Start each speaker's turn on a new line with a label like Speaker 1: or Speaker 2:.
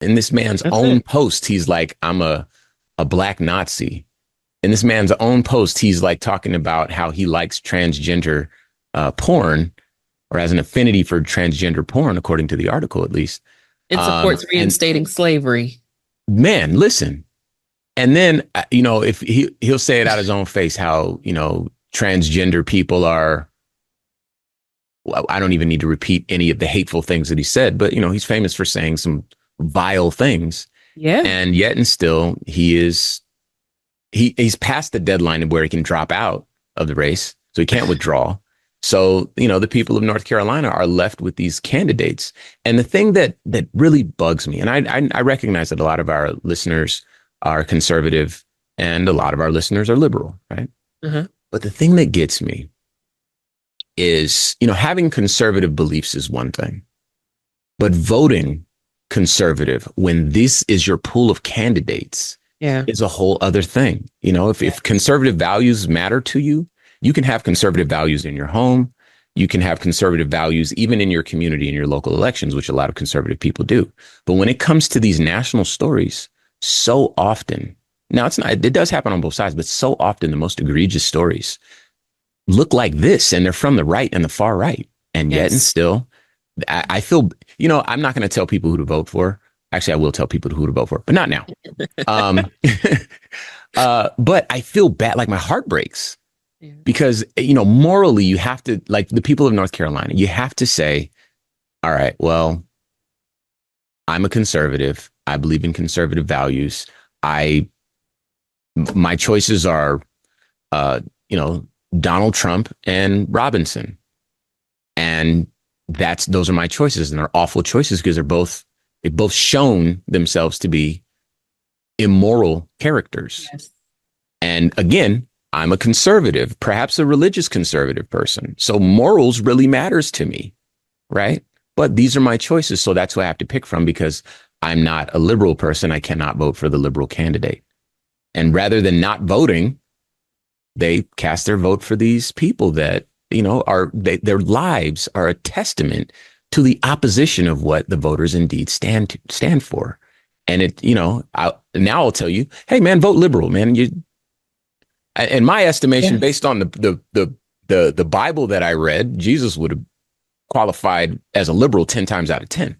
Speaker 1: In this man's
Speaker 2: That's
Speaker 1: own
Speaker 2: it.
Speaker 1: post, he's like, I'm a black Nazi. In this man's own post, he's like talking about how he likes transgender porn or has an affinity for transgender porn, according to the article, at least.
Speaker 2: It supports
Speaker 1: And
Speaker 2: reinstating slavery.
Speaker 1: man, listen. And then, if he'll say it out his own face, how, transgender people are, well, I don't even need to repeat any of the hateful things that he said, but, he's famous for saying some vile things.
Speaker 2: Yeah.
Speaker 1: And yet and still, he's past the deadline where he can drop out of the race. So he can't withdraw. So, the people of North Carolina are left with these candidates. And the thing that really bugs me, and I recognize that a lot of our listeners are conservative and a lot of our listeners are liberal, right?
Speaker 2: Uh-huh.
Speaker 1: But the thing that gets me is, having conservative beliefs is one thing, but voting conservative when this is your pool of candidates
Speaker 2: Yeah.
Speaker 1: is a whole other thing. If conservative values matter to you, you can have conservative values in your home. You can have conservative values even in your community, in your local elections, which a lot of conservative people do. But when it comes to these national stories, so often, now it does happen on both sides, but so often the most egregious stories look like this, and they're from the right and the far right. And yet and
Speaker 2: Yes.
Speaker 1: still, I feel, I'm not going to tell people who to vote for. Actually, I will tell people who to vote for, but not now. Um, but I feel bad, like my heart breaks
Speaker 2: Yeah.
Speaker 1: because, morally, you have to, like the people of North Carolina, you have to say, all right, well, I'm a conservative. I believe in conservative values. My choices are, uh, you know, Donald Trump and Robinson. And those are my choices, and they're awful choices because they've both shown themselves to be immoral characters.
Speaker 2: Yes.
Speaker 1: And again, I'm a conservative, perhaps a religious conservative person. So morals really matters to me, right? But these are my choices. So that's who I have to pick from because I'm not a liberal person. I cannot vote for the liberal candidate. And rather than not voting, they cast their vote for these people that, their lives are a testament to the opposition of what the voters indeed stand for. And now I'll tell you, hey man, vote liberal, man. In my estimation,
Speaker 2: Yeah.
Speaker 1: based on the Bible that I read, Jesus would have qualified as a liberal 10 times out of 10.